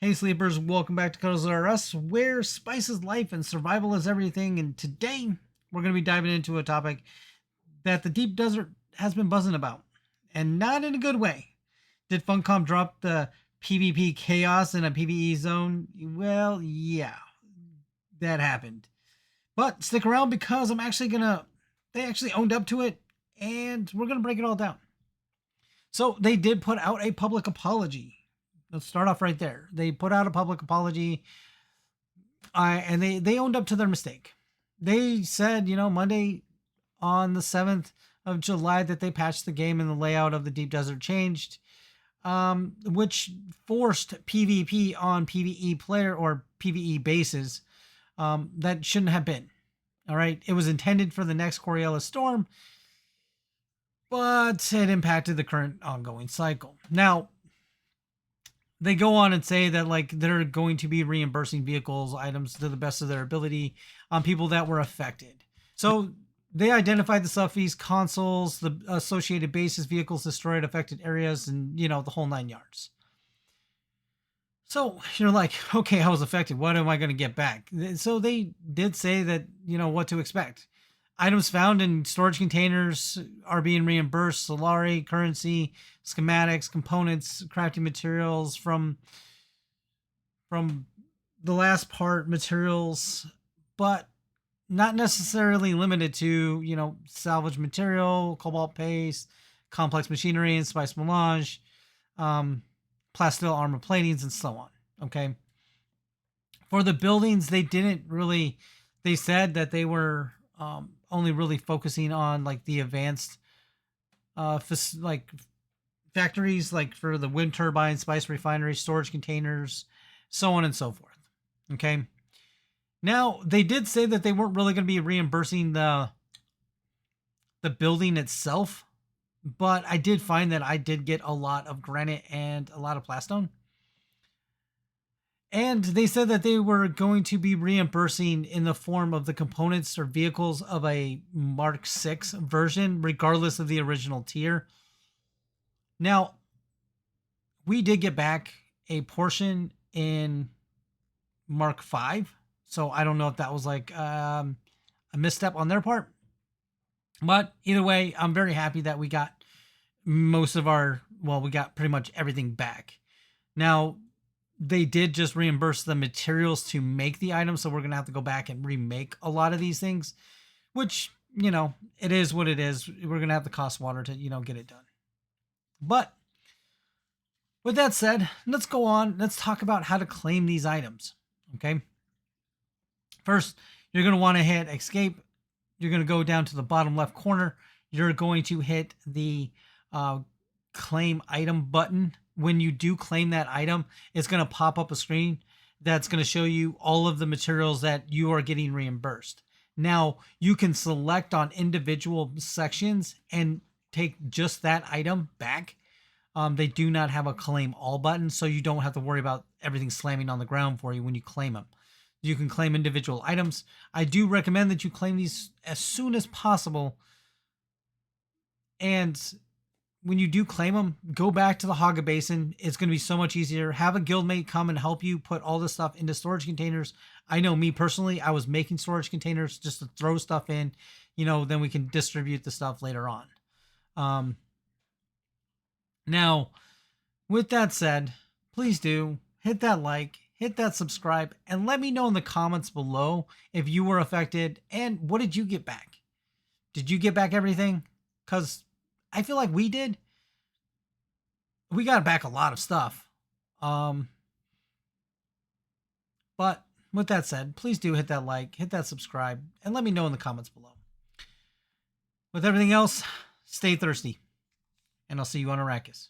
Hey sleepers, welcome back to Cuddles R Us, where spice is life and survival is everything. And today we're going to be diving into a topic that the deep desert has been buzzing about, and not in a good way. Did Funcom drop the PvP chaos in a PvE zone? Well, yeah, that happened. But stick around because they actually owned up to it, and we're gonna break it all down. So they did put out a public apology. Let's start off right there. They put out a public apology, and they owned up to their mistake. They said, Monday on the 7th of July that they patched the game and the layout of the deep desert changed, which forced PvP on PvE player or PvE bases that shouldn't have been. All right. It was intended for the next Coriolis Storm, but it impacted the current ongoing cycle. Now, they go on and say that they're going to be reimbursing vehicles items to the best of their ability on people that were affected. So they identified the suffies, consoles, the associated bases, vehicles destroyed, affected areas, and the whole 9 yards. So you're like, okay, I was affected. What am I going to get back? So they did say that what to expect. Items found in storage containers are being reimbursed. Solari, currency, schematics, components, crafting materials from the last part, materials, but not necessarily limited to, salvage material, cobalt paste, complex machinery and spice melange, plasteel armor platings, and so on. Okay. For the buildings, they said that they were only really focusing on the advanced factories, for the wind turbines, spice refineries, storage containers, so on and so forth. Okay. Now, they did say that they weren't really going to be reimbursing the building itself, but I did find that I did get a lot of granite and a lot of plastone. And they said that they were going to be reimbursing in the form of the components or vehicles of a Mark 6 version, regardless of the original tier. Now, we did get back a portion in Mark 5. So I don't know if that was a misstep on their part. But either way, I'm very happy that we got we got pretty much everything back. Now, they did just reimburse the materials to make the items, so we're going to have to go back and remake a lot of these things, which, it is what it is. We're going to have to cost water to, get it done. But with that said, let's go on. Let's talk about how to claim these items. Okay. First, you're going to want to hit escape. You're going to go down to the bottom left corner. You're going to hit the claim item button. When you do claim that item, it's going to pop up a screen that's going to show you all of the materials that you are getting reimbursed. Now, you can select on individual sections and take just that item back. They do not have a claim all button, so you don't have to worry about everything slamming on the ground for you when you claim them. You can claim individual items. I do recommend that you claim these as soon as possible. And when you do claim them, go back to the Haga Basin. It's going to be so much easier. Have a guildmate come and help you put all this stuff into storage containers. I know me personally, I was making storage containers just to throw stuff in, then we can distribute the stuff later on. Now, with that said, please do hit that like, hit that subscribe, and let me know in the comments below if you were affected and what did you get back? Did you get back everything? Because I feel like we did. We got back a lot of stuff. But with that said, please do hit that like, hit that subscribe, and let me know in the comments below. With everything else, stay thirsty, and I'll see you on Arrakis.